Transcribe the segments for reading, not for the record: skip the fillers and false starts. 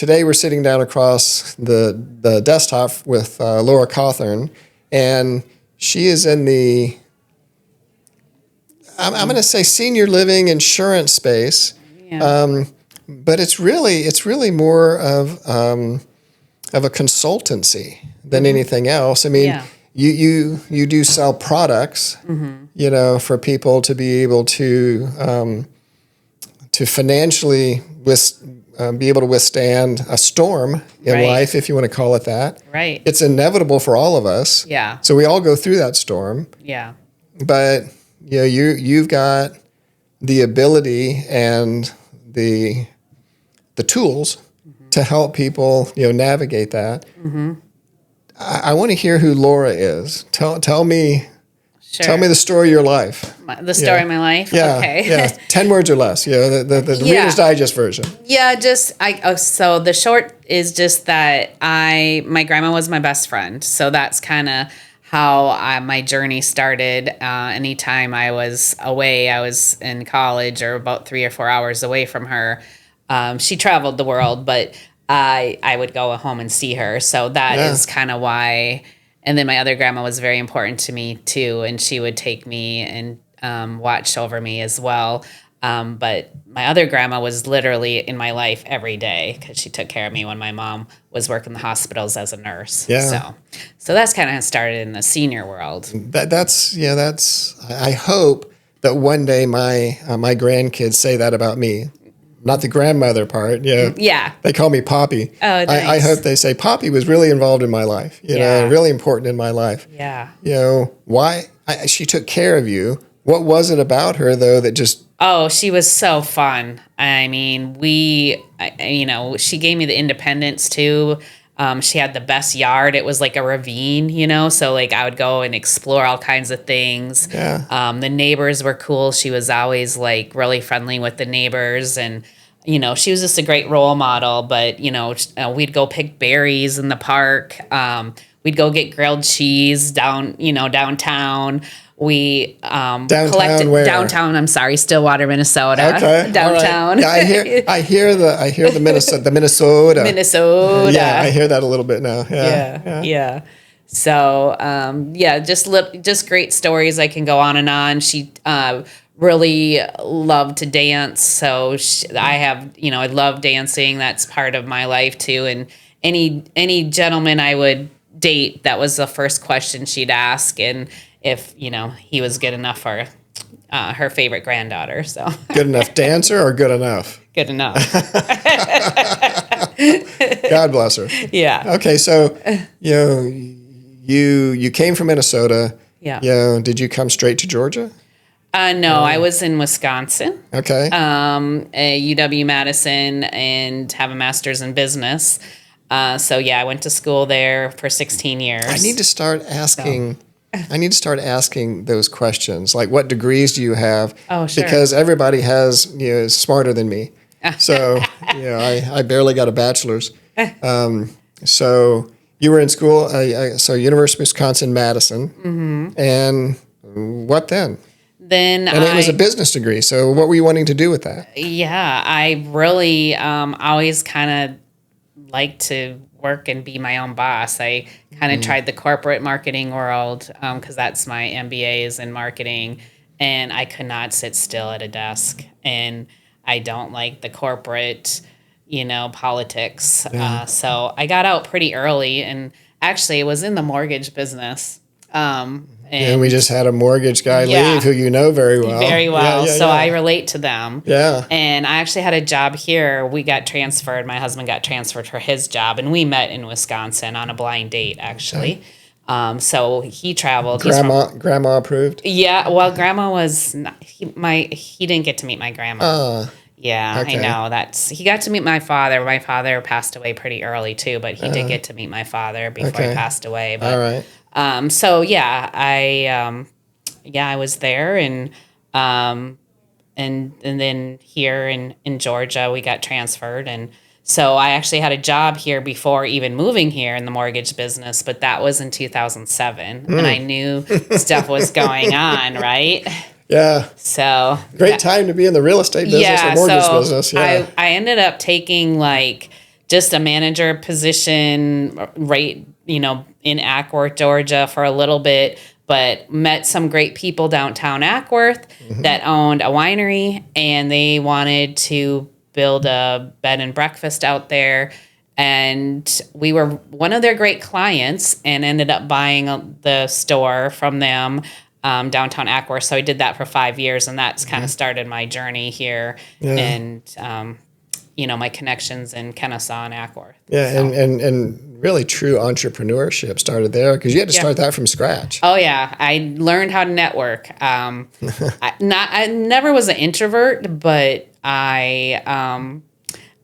today we're sitting down across the desktop with Laura Cawthern, and she is in the, I'm going to say senior living insurance space. Yeah. But it's really more of a consultancy than anything else. I mean, you do sell products, for people to be able to financially be able to withstand a storm in life, if you want to call it that. Right. It's inevitable for all of us. Yeah. So we all go through that storm. Yeah. But you've got the ability and the tools to help people navigate that. I want to hear who Laura is. Tell me. Sure. Tell me the story of your life. The story of my life? Yeah. Okay. Yeah. 10 words or less. The Reader's Digest version. Yeah, so the short is just that my grandma was my best friend. So that's kind of how my journey started. Anytime I was away, I was in college or about 3 or 4 hours away from her. She traveled the world, but I would go home and see her. So that is kind of why. And then my other grandma was very important to me too, and she would take me and watch over me as well. But my other grandma was literally in my life every day because she took care of me when my mom was working the hospitals as a nurse. Yeah. So that's kind of started in the senior world. That's I hope that one day my grandkids say that about me. Not the grandmother part. Yeah. They call me Poppy. Oh, nice. I hope they say Poppy was really involved in my life, really important in my life. Yeah. Why? She took care of you. What was it about her, though, that just... Oh, she was so fun. I mean, she gave me the independence, too. She had the best yard. It was like a ravine, so like I would go and explore all kinds of things. Yeah. The neighbors were cool. She was always like really friendly with the neighbors, and she was just a great role model. But we'd go pick berries in the park. We'd go get grilled cheese downtown. We collected where? Downtown. I'm sorry, Stillwater, Minnesota. Okay, downtown. Right. Yeah, I hear the Minnesota. Minnesota. Yeah, I hear that a little bit now. Yeah. So just great stories. I can go on and on. She really loved to dance, so I love dancing. That's part of my life too. And any gentleman I would date, that was the first question she'd ask, and if he was good enough for her favorite granddaughter. So good enough dancer or good enough? Good enough. God bless her. Yeah. Okay, so you came from Minnesota. Yeah. Did you come straight to Georgia? No, I was in Wisconsin. Okay. UW-Madison, and have a master's in business. So I went to school there for 16 years. I need to start asking those questions. Like, what degrees do you have? Oh, sure. Because everybody is smarter than me. So, I barely got a bachelor's. So you were in school, so University of Wisconsin-Madison. And what then? And it was a business degree. So what were you wanting to do with that? Yeah, I really always kind of like to work and be my own boss. I kind of tried the corporate marketing world because that's my MBA is in marketing, and I could not sit still at a desk. And I don't like the corporate, politics. Yeah. So I got out pretty early, and actually it was in the mortgage business. And we just had a mortgage guy leave who you know very well. Very well. Yeah, so I relate to them. Yeah. And I actually had a job here. We got transferred. My husband got transferred for his job, and we met in Wisconsin on a blind date, actually. Okay. So he traveled. Grandma approved? Yeah. Well, grandma was not, he didn't get to meet my grandma. Yeah, okay. I know. He got to meet my father. My father passed away pretty early too, but he did get to meet my father before he passed away. But, all right. I was there, and then here in Georgia we got transferred, and so I actually had a job here before even moving here in the mortgage business, but that was in 2007, and I knew stuff was going on, right? Yeah. So great time to be in the real estate business or mortgage business. Yeah. I ended up taking like just a manager position, right, in Ackworth, Georgia for a little bit, but met some great people downtown Ackworth that owned a winery, and they wanted to build a bed and breakfast out there. And we were one of their great clients and ended up buying the store from them downtown Ackworth. So I did that for 5 years, and that's kind of started my journey here and, my connections in Kennesaw and Ackworth. Yeah, so. and really true entrepreneurship started there because you had to start that from scratch. Oh, yeah. I learned how to network. I never was an introvert, but I'd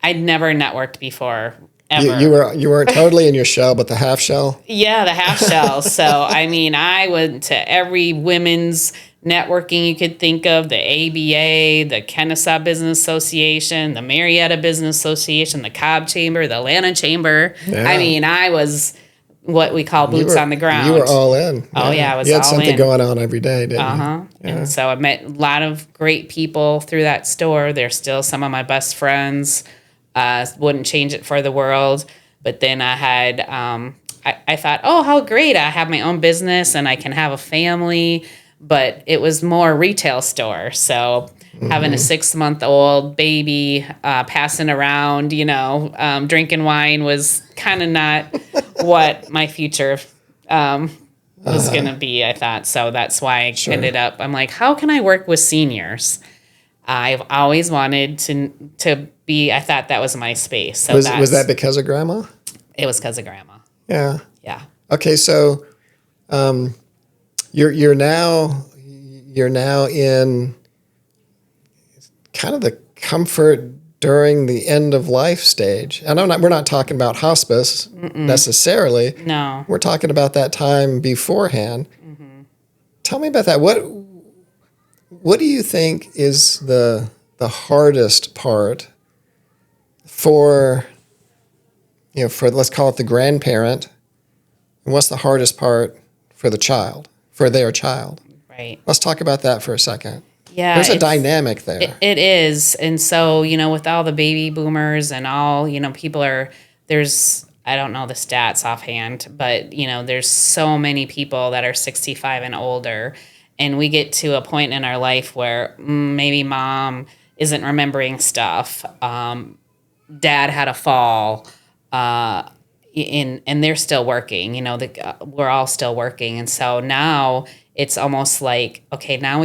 never networked before. Ever. You weren't totally in your shell, but the half shell? Yeah, the half shell. So, I went to every women's networking you could think of, the ABA, the Kennesaw Business Association, the Marietta Business Association, the Cobb Chamber, the Atlanta Chamber. Yeah. I was what we call boots on the ground. You were all in. Oh, yeah, I was all in. You had something going on every day, didn't you? Yeah. And so I met a lot of great people through that store. They're still some of my best friends. Wouldn't change it for the world. But then I had, I thought, oh, how great. I have my own business and I can have a family. But it was more retail store. So having a 6-month-old baby passing around, drinking wine was kind of not what my future was going to be, I thought. So that's why I ended up, I'm like, how can I work with seniors? I've always wanted to be, I thought that was my space. So was that because of Grandma? It was because of Grandma. Yeah. Yeah. Okay, so you're now in kind of the comfort during the end of life stage. And we're not talking about hospice necessarily. No. We're talking about that time beforehand. Tell me about that. What do you think is the hardest part for let's call it the grandparent, and what's the hardest part for the child, for their child? Right. Let's talk about that for a second. Yeah. There's a dynamic there. It is. And so, with all the baby boomers and all, people there's, I don't know the stats offhand, but, there's so many people that are 65 and older. And we get to a point in our life where maybe mom isn't remembering stuff. Dad had a fall, and they're still working. We're all still working, and so now it's almost like, okay, now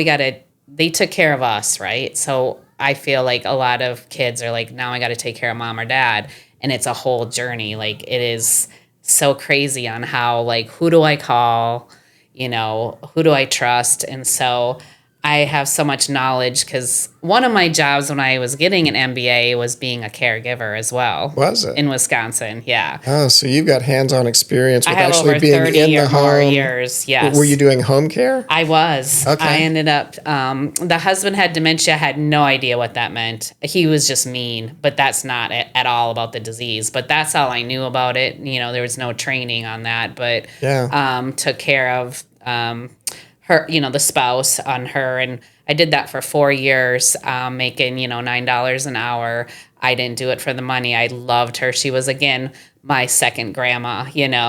they took care of us, right? So I feel like a lot of kids are like, now I got to take care of mom or dad, and it's a whole journey. Like, it is so crazy on how, like, who do I call? Who do I trust? And so I have so much knowledge because one of my jobs when I was getting an MBA was being a caregiver as well. Was it? In Wisconsin, yeah. Oh, so you've got hands-on experience with I have actually over being 30 in the or home. more years, yes. Were you doing home care? I was. Okay. I ended up, the husband had dementia, had no idea what that meant. He was just mean, but that's not at all about the disease. But that's all I knew about it. There was no training on that, but took care of her, the spouse on her. And I did that for 4 years, making, $9 an hour. I didn't do it for the money. I loved her. She was, again, my second grandma,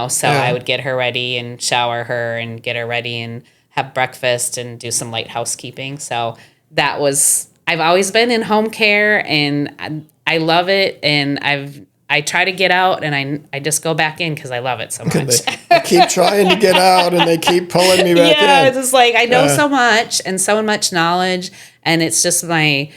so I would get her ready and shower her and get her ready and have breakfast and do some light housekeeping. So I've always been in home care, and I love it. And I try to get out, and I just go back in because I love it so much. I keep trying to get out, and they keep pulling me back in. Yeah, it's just like I know so much and so much knowledge, and it's just I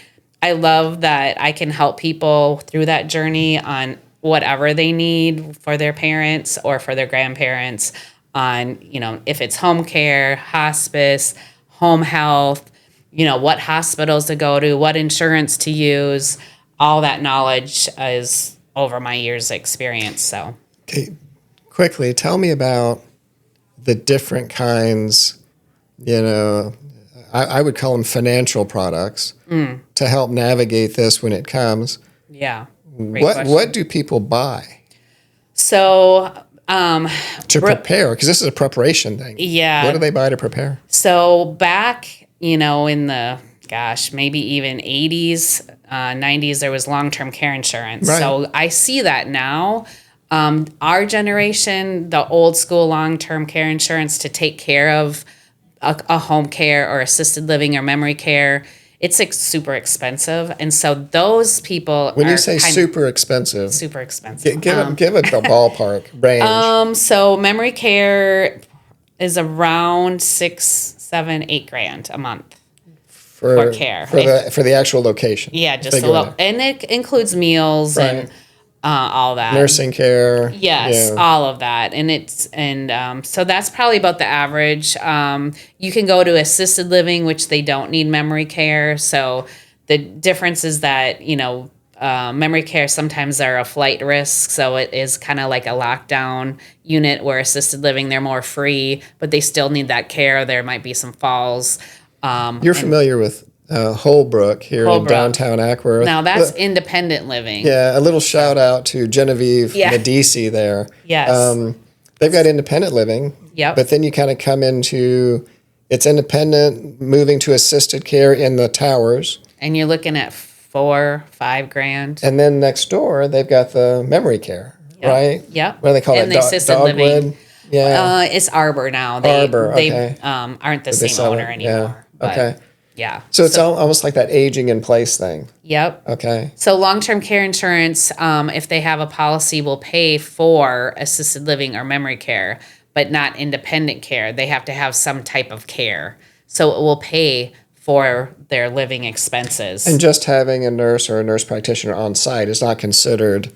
love that I can help people through that journey on whatever they need for their parents or for their grandparents on, if it's home care, hospice, home health, what hospitals to go to, what insurance to use. All that knowledge is over my years' experience. So, okay, quickly tell me about the different kinds, I would call them financial products to help navigate this when it comes. Yeah. What do people buy? So, to prepare, because this is a preparation thing. Yeah. What do they buy to prepare? So back, in the gosh, maybe even 80s, 90s, there was long-term care insurance. Right. So I see that now. Our generation, the old school long-term care insurance to take care of a home care or assisted living or memory care, it's super expensive. And so those people When you say super expensive, super expensive. give it a ballpark range. So memory care is around $6,000, $7,000, $8,000 for care. For the actual location. Yeah, just a little, and it includes meals and all that. Nursing care. Yes, all of that. And so that's probably about the average. You can go to assisted living, which they don't need memory care. So the difference is that, memory care sometimes are a flight risk. So it is kind of like a lockdown unit, where assisted living, they're more free, but they still need that care. There might be some falls. You're familiar with Holbrook here in downtown Ackworth. Now that's independent living. Yeah, a little shout out to Genevieve Medici there. Yes. They've got independent living. Yep. But then you kind of come into, it's independent, moving to assisted care in the towers. And you're looking at $4,000-$5,000. And then next door, they've got the memory care, right? Yep. What do they call it? The assisted living. Yeah. It's Arbor now. Arbor, okay. They aren't the same owner anymore. Yeah. Okay. Yeah. So it's almost like that aging in place thing. Yep. Okay. So long-term care insurance, if they have a policy, will pay for assisted living or memory care, but not independent care. They have to have some type of care. So it will pay for their living expenses. And just having a nurse or a nurse practitioner on site is not considered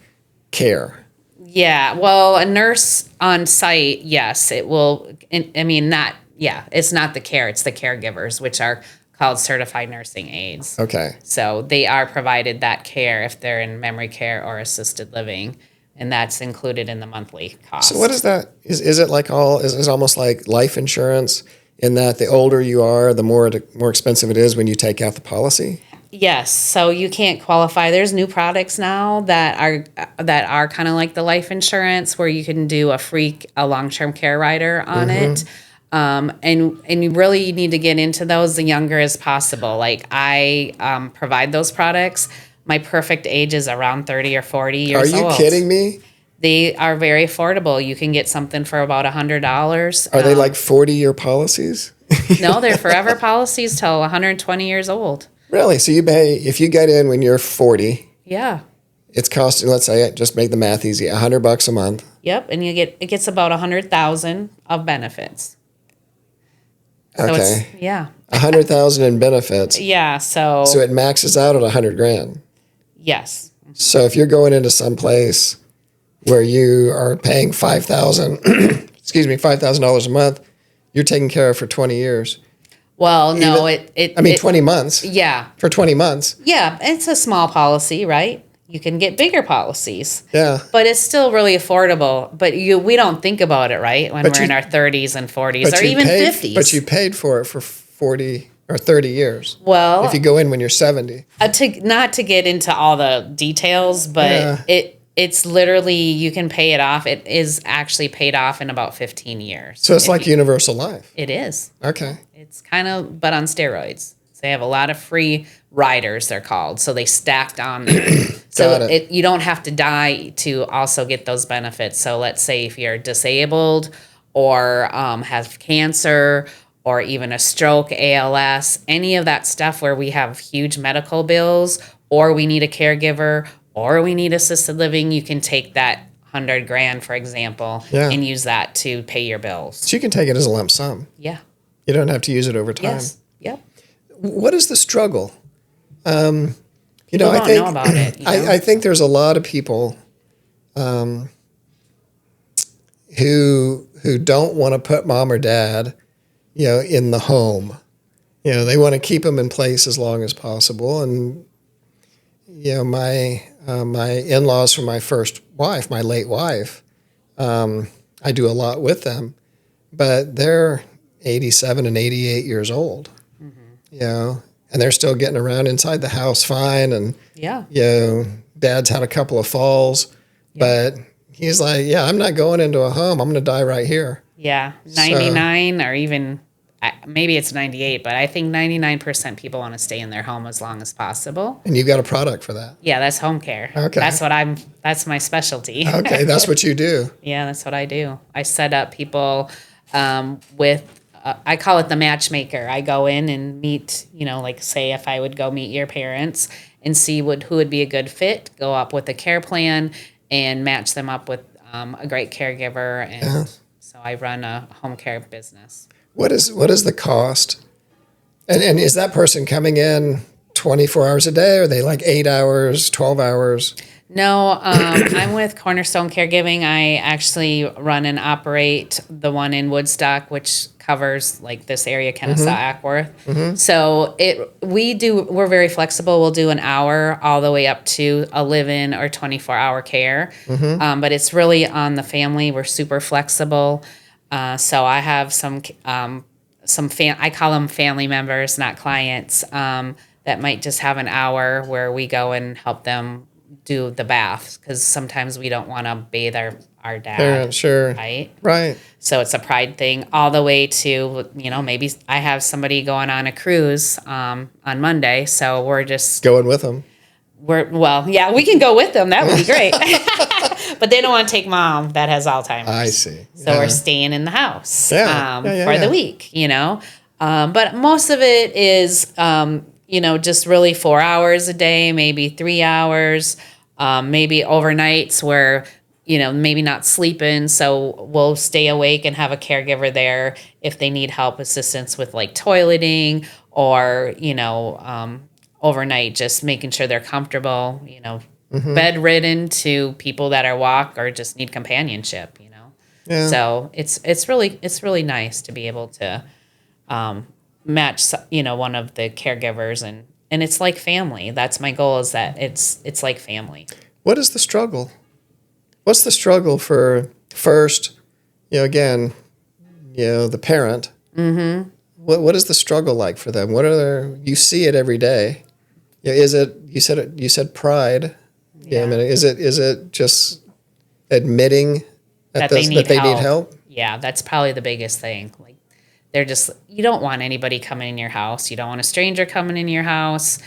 care. Yeah. Well, a nurse on site, yes, it will. It's not the care. It's the caregivers, which are called certified nursing aides. Okay. So they are provided that care if they're in memory care or assisted living, and that's included in the monthly cost. So what is that? Is it like is almost like life insurance, in that the older you are, the more expensive it is when you take out the policy? Yes. So you can't qualify. There's new products now that are kind of like the life insurance, where you can do a long-term care rider on it. And you really need to get into those the younger as possible. Like I provide those products. My perfect age is around 30 or 40 years old. Are you kidding me? They are very affordable. You can get something for about $100. Are they like 40-year policies? No, they're forever policies till 120 years old. Really? So you pay, if you get in when you're 40, yeah, it's costing, let's say, just make the math easy, $100 a month. Yep, and it gets about 100,000 of benefits. So okay. It's, yeah. 100,000 in benefits. Yeah. So it maxes out at $100,000. Yes. So if you're going into some place where you are paying $5,000 a month, you're taken care of for 20 years. Well, no, 20 months. Yeah. For 20 months. Yeah, it's a small policy, right? You can get bigger policies. Yeah. But it's still really affordable. But we don't think about it, right? When we're in our 30s and 40s or even 50s. But you paid for it for 40 or 30 years. Well, if you go in when you're 70. Not to get into all the details, but it's literally, you can pay it off. It is actually paid off in about 15 years. So it's like universal life. It is. Okay. It's kind of, but on steroids. So they have a lot of free riders, they're called. So they stacked on there. So you don't have to die to also get those benefits. So let's say if you're disabled or have cancer or even a stroke, ALS, any of that stuff where we have huge medical bills, or we need a caregiver, or we need assisted living, you can take that $100,000, for example, and use that to pay your bills. So you can take it as a lump sum. Yeah. You don't have to use it over time. Yes. Yep. What is the struggle? I think know about it. I think there's a lot of people who don't want to put mom or dad, in the home. They want to keep them in place as long as possible. And my in-laws from my first wife, my late wife, I do a lot with them, but they're 87 and 88 years old. And they're still getting around inside the house fine. And, dad's had a couple of falls, but he's like, I'm not going into a home. I'm going to die right here. Yeah. 99 or even maybe it's 98, but I think 99% people want to stay in their home as long as possible. And you've got a product for that. Yeah, that's home care. Okay. That's my specialty. Okay, that's what you do. Yeah, that's what I do. I set up people with, I call it the matchmaker. I go in and meet, like say if I would go meet your parents and see who would be a good fit, go up with a care plan and match them up with a great caregiver. And so I run a home care business. What is the cost? And is that person coming in 24 hours a day? Or are they like 8 hours, 12 hours? No, I'm with Cornerstone Caregiving. I actually run and operate the one in Woodstock, which covers like this area, Kennesaw, Ackworth. So we're very flexible. We'll do an hour all the way up to a live-in or 24-hour care. But it's really on the family. We're super flexible. So I have some I call them family members, not clients, that might just have an hour where we go and help them do the baths, because sometimes we don't want to bathe our dad. Parent, sure. Right. So it's a pride thing, all the way to, maybe I have somebody going on a cruise on Monday, so we're just going with them. We can go with them. That would be great. But they don't want to take mom that has Alzheimer's. I see. So we're staying in the house for the week, But most of it is, just really 4 hours a day, maybe 3 hours, maybe overnights where, maybe not sleeping. So we'll stay awake and have a caregiver there if they need help, assistance with like toileting or, overnight, just making sure they're comfortable, bedridden to people that are walk or just need companionship, Yeah. So it's really nice to be able to match, one of the caregivers and it's like family. That's my goal, is that it's like family. What is the struggle? What's the struggle for first, again, the parent? Mm-hmm. What is the struggle like for them? You see it every day. Is it, you said pride. Yeah. I mean, is it just admitting that they need help? Yeah, that's probably the biggest thing. Like, they're just, you don't want anybody coming in your house. You don't want a stranger coming in your house.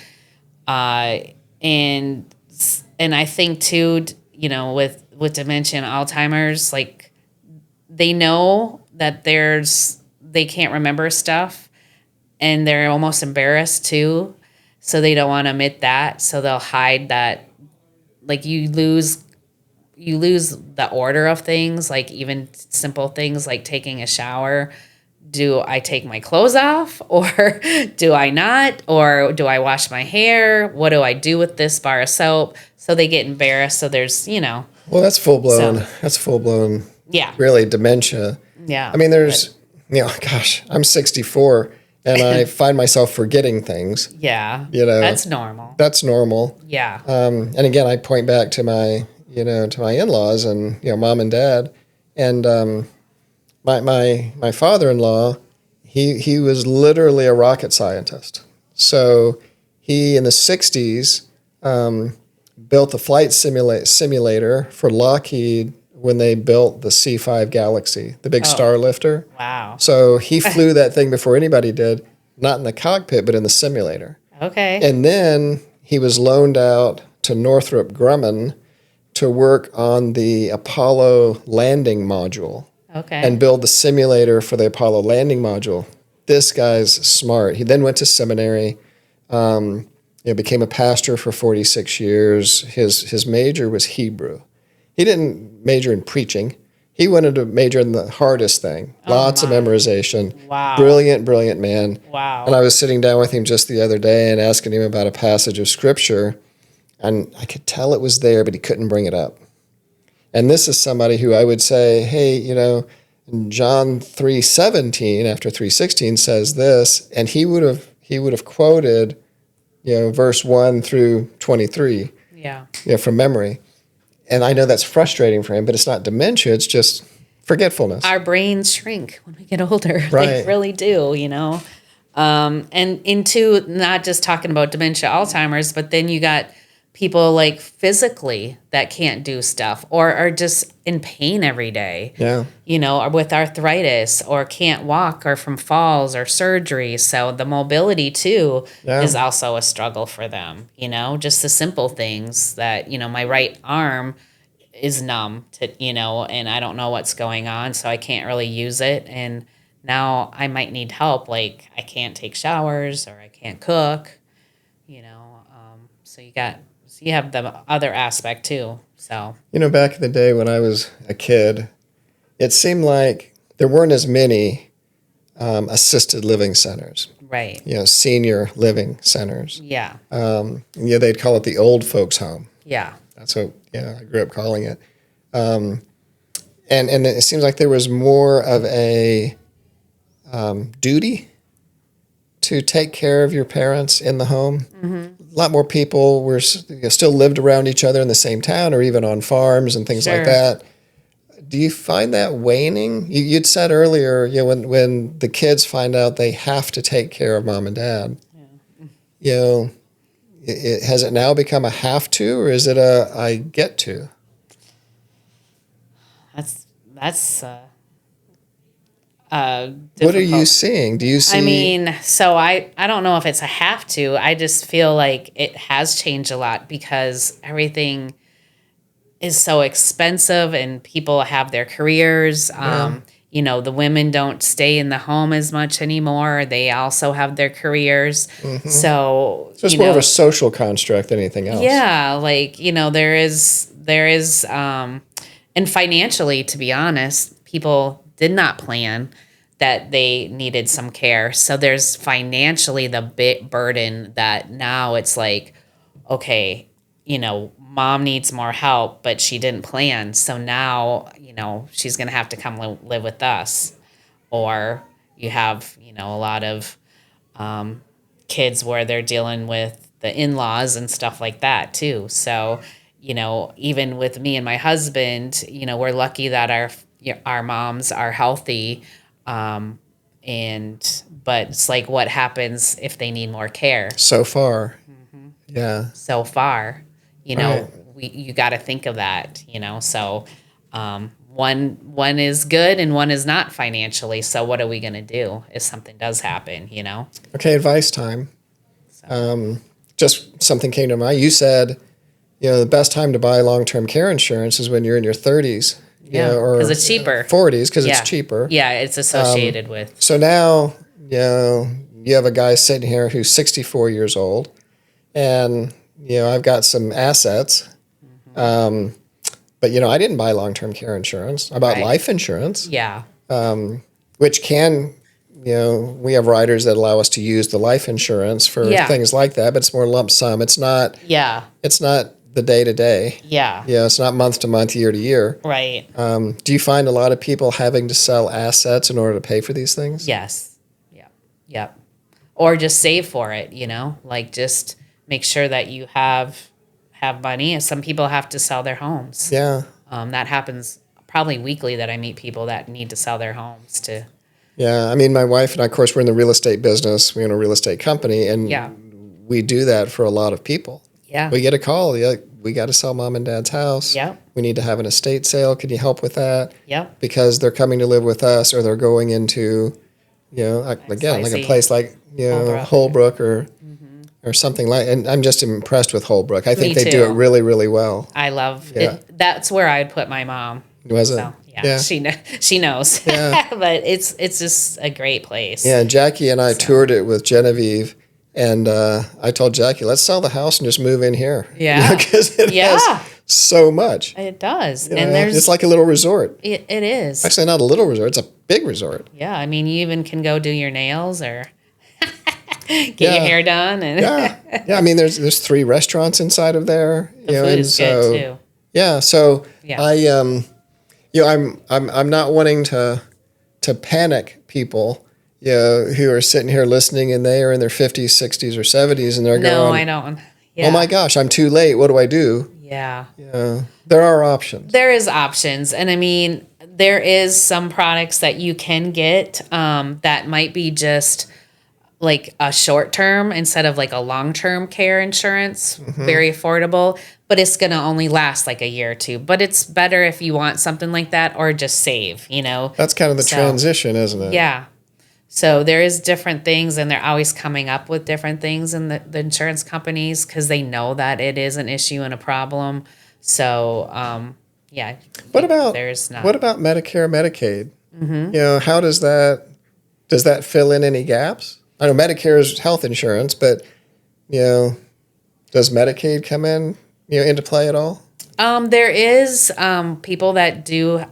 And I think too, with dementia and Alzheimer's, like, they know that they can't remember stuff, and they're almost embarrassed too. So they don't want to admit that. So they'll hide that. Like, you lose the order of things, like even simple things like taking a shower. Do I take my clothes off, or do I not? Or do I wash my hair? What do I do with this bar of soap? So they get embarrassed. So there's, Well, that's full blown. Yeah. Really dementia. Yeah. I mean, there's, I'm 64 and I find myself forgetting things. Yeah. That's normal. That's normal. Yeah. And again, I point back to my, to my in-laws and, mom and dad. And my father-in-law, he was literally a rocket scientist. So he, in the 60s, built a flight simulator for Lockheed when they built the C-5 Galaxy, the big star lifter. Wow. So he flew that thing before anybody did, not in the cockpit, but in the simulator. Okay. And then he was loaned out to Northrop Grumman to work on the Apollo landing module. Okay. And build the simulator for the Apollo landing module. This guy's smart. He then went to seminary, became a pastor for 46 years. His major was Hebrew. He didn't major in preaching. He wanted to major in the hardest thing. Lots of memorization. Wow. Brilliant man. Wow. And I was sitting down with him just the other day and asking him about a passage of scripture, and I could tell it was there, but he couldn't bring it up. And this is somebody who I would say, hey, John 3:17 after 3:16 says this, and he would have quoted, verse 1 through 23. Yeah. From memory. And I know that's frustrating for him, but it's not dementia, it's just forgetfulness. Our brains shrink when we get older. Right. They really do, And into not just talking about dementia, Alzheimer's, but then you got people like physically that can't do stuff or are just in pain every day. Yeah. You know, or with arthritis or can't walk or from falls or surgery. So the mobility too is also a struggle for them, you know, just the simple things that, you know, my right arm is numb to, you know, and I don't know what's going on, so I can't really use it. And now I might need help. Like I can't take showers or I can't cook, you know. So you have the other aspect too. So, You know, back in the day when I was a kid, it seemed like there weren't as many assisted living centers. right. You know, senior living centers. Yeah. Yeah, they'd call it the old folks home. Yeah. That's what I grew up calling it. And it seems like there was more of a duty to take care of your parents in the home. A lot more people were still lived around each other in the same town or even on farms and things like that. Do you find that waning? You'd said earlier, you know, when the kids find out they have to take care of mom and dad, you know, has it now become a have to, or is it a I get to? That's What are you seeing? Do you see? I mean, so I don't know if it's a have to. I just feel like it has changed a lot because everything is so expensive and people have their careers. You know, the women don't stay in the home as much anymore. They also have their careers. So it's more of a social construct than anything else. yeah, like, you know, there is, and financially, to be honest, people did not plan that they needed some care. So there's financially the big burden that now it's like, okay, you know, mom needs more help, but she didn't plan. So now, you know, she's going to have to come live with us. Or you have, you know, a lot of kids where they're dealing with the in-laws and stuff like that too. So, you know, even with me and my husband, you know, we're lucky that our moms are healthy. But it's like, what happens if they need more care? So far. Yeah. So far, you know, you got to think of that, you know. So one is good and one is not financially. So what are we going to do if something does happen, you know? Okay, advice time. Just something came to mind. You said, you know, the best time to buy long-term care insurance is when you're in your 30s. Yeah, because it's cheaper. 40s, because it's cheaper. Yeah, it's associated with. So now, you know, you have a guy sitting here who's 64 years old, and, you know, I've got some assets. But, you know, I didn't buy long-term care insurance. I bought life insurance. Yeah. Which can, you know, we have riders that allow us to use the life insurance for things like that, but it's more lump sum. It's not. Yeah. It's not the day to day. Yeah. Yeah. It's not month to month, year to year. Right. Do you find a lot of people having to sell assets in order to pay for these things? Yes. Yeah. Yep. Or just save for it, you know, like just make sure that you have money. And some people have to sell their homes. Yeah. That happens probably weekly that I meet people that need to sell their homes to. Yeah. I mean, my wife and I, of course, we're in the real estate business. We own a real estate company, and we do that for a lot of people. Yeah. We get a call. Yeah, we got to sell mom and dad's house. Yep. We need to have an estate sale. Can you help with that? Yep. Because they're coming to live with us, or they're going into, you know, again, like a place like, you know, Holbrook or something like. And I'm just impressed with Holbrook. I think they do it really, really well. I love it. That's where I'd put my mom. Was it? So, yeah. She knows. Yeah. But it's just a great place. Yeah, Jackie and I toured it with Genevieve. And I told Jackie, let's sell the house and just move in here. Yeah. Because it has so much. It does. You and know, it's like a little resort. It is. Actually, not a little resort. It's a big resort. Yeah. I mean, you even can go do your nails or get your hair done. And yeah. I mean, there's 3 restaurants inside of there. The food is good, too. Yeah. So I, you know, I'm not wanting to panic people, you know, who are sitting here listening, and they are in their 50s, 60s, or 70s, and they're going, no, I don't. Yeah. Oh my gosh, I'm too late. What do I do? Yeah. There are options. There is options. And I mean, there is some products that you can get that might be just like a short term instead of like a long term care insurance, very affordable, but it's going to only last like a year or two. But it's better if you want something like that or just save, That's kind of the transition, isn't it? Yeah. So there is different things, and they're always coming up with different things in the insurance companies because they know that it is an issue and a problem. So, yeah. What about there's not. what about Medicare, Medicaid? How does that fill in any gaps? I know Medicare is health insurance, but does Medicaid come in into play at all? There is people that do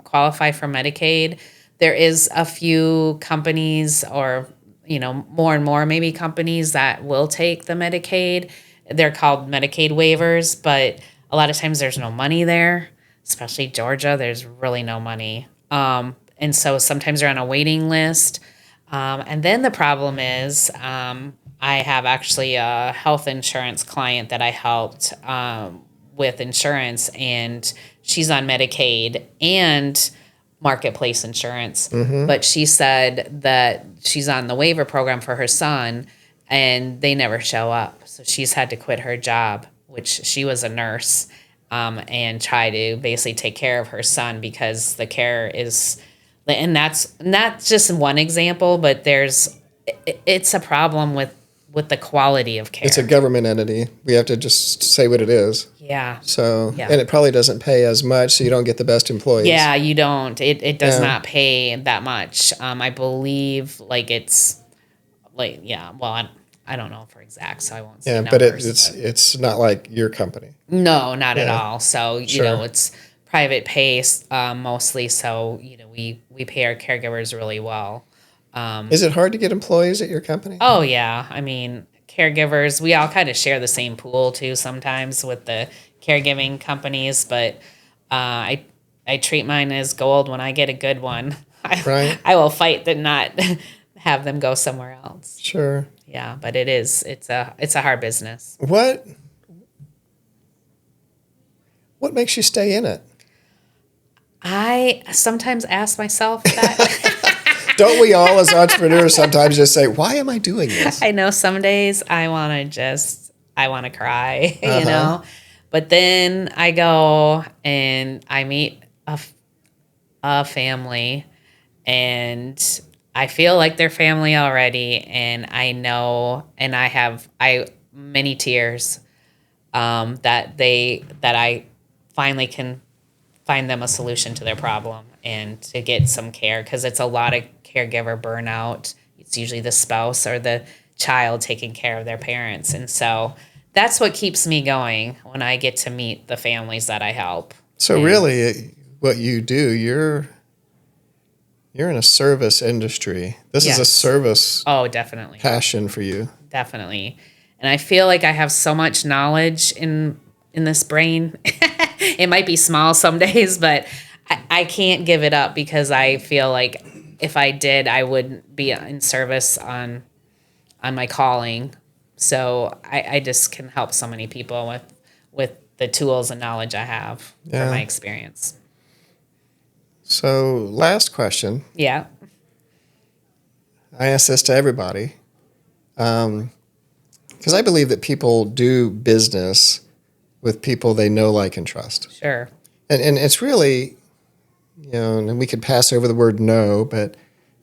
qualify for Medicaid. There is a few companies or, more and more maybe companies that will take the Medicaid. They're called Medicaid waivers, but a lot of times there's no money there, especially Georgia. There's really no money. And so sometimes they're on a waiting list. And then the problem is I have actually a health insurance client that I helped with insurance, and she's on Medicaid and marketplace insurance. But she said that she's on the waiver program for her son, and they never show up. So she's had to quit her job, which she was a nurse, and try to basically take care of her son because the care is, and that's not just one example, but it's a problem with the quality of care. It's a government entity. We have to just say what it is. Yeah. So, and it probably doesn't pay as much, so you don't get the best employees. Yeah, you don't. It does not pay that much. I believe like it's like, well, I don't know for exact, so I won't say numbers. But it's not like your company. No, not at all. So, Sure. it's private pay mostly, so, we pay our caregivers really well. Is it hard to get employees at your company? Oh, yeah. I mean, caregivers, we all kind of share the same pool, too, sometimes with the caregiving companies, but I treat mine as gold when I get a good one. Right. I will fight to not have them go somewhere else. Sure. Yeah, but it's a hard business. What makes you stay in it? I sometimes ask myself that. Don't we all as entrepreneurs sometimes just say, why am I doing this? I know some days I want to cry, But then I go and I meet a family, and I feel like they're family already, and I know, and I have many tears that I finally can find them a solution to their problem and to get some care, because it's a lot of caregiver burnout. It's usually the spouse or the child taking care of their parents. And so that's what keeps me going when I get to meet the families that I help. So really what you do, you're in a service industry. This is a service definitely passion for you. Definitely. And I feel like I have so much knowledge in this brain. It might be small some days, but I can't give it up, because I feel like if I did, I wouldn't be in service on my calling. So I just can help so many people with the tools and knowledge I have from my experience. So last question. Yeah. I ask this to everybody, because I believe that people do business with people they know, like, and trust. Sure. And it's really, and we could pass over the word know, but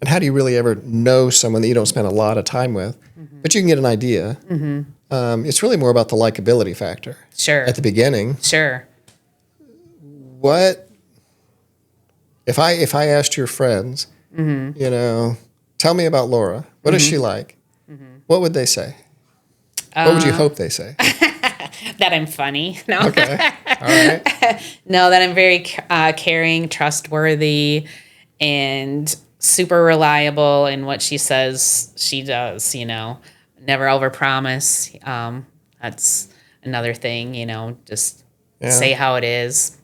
how do you really ever know someone that you don't spend a lot of time with? Mm-hmm. But you can get an idea. Mm-hmm. It's really more about the likability factor. Sure. At the beginning. Sure. What if I asked your friends, tell me about Laura. What is she like? Mm-hmm. What would they say? What would you hope they say? That I'm funny. No. Okay. All right. No, that I'm very caring, trustworthy, and super reliable in what she says she does, Never overpromise. That's another thing, just say how it is.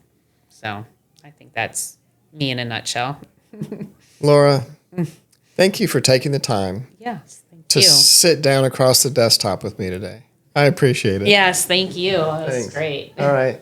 So I think that's me in a nutshell. Laura, thank you for taking the time to sit down across the desktop with me today. I appreciate it. Yes, thank you. That was Thanks. great. All right.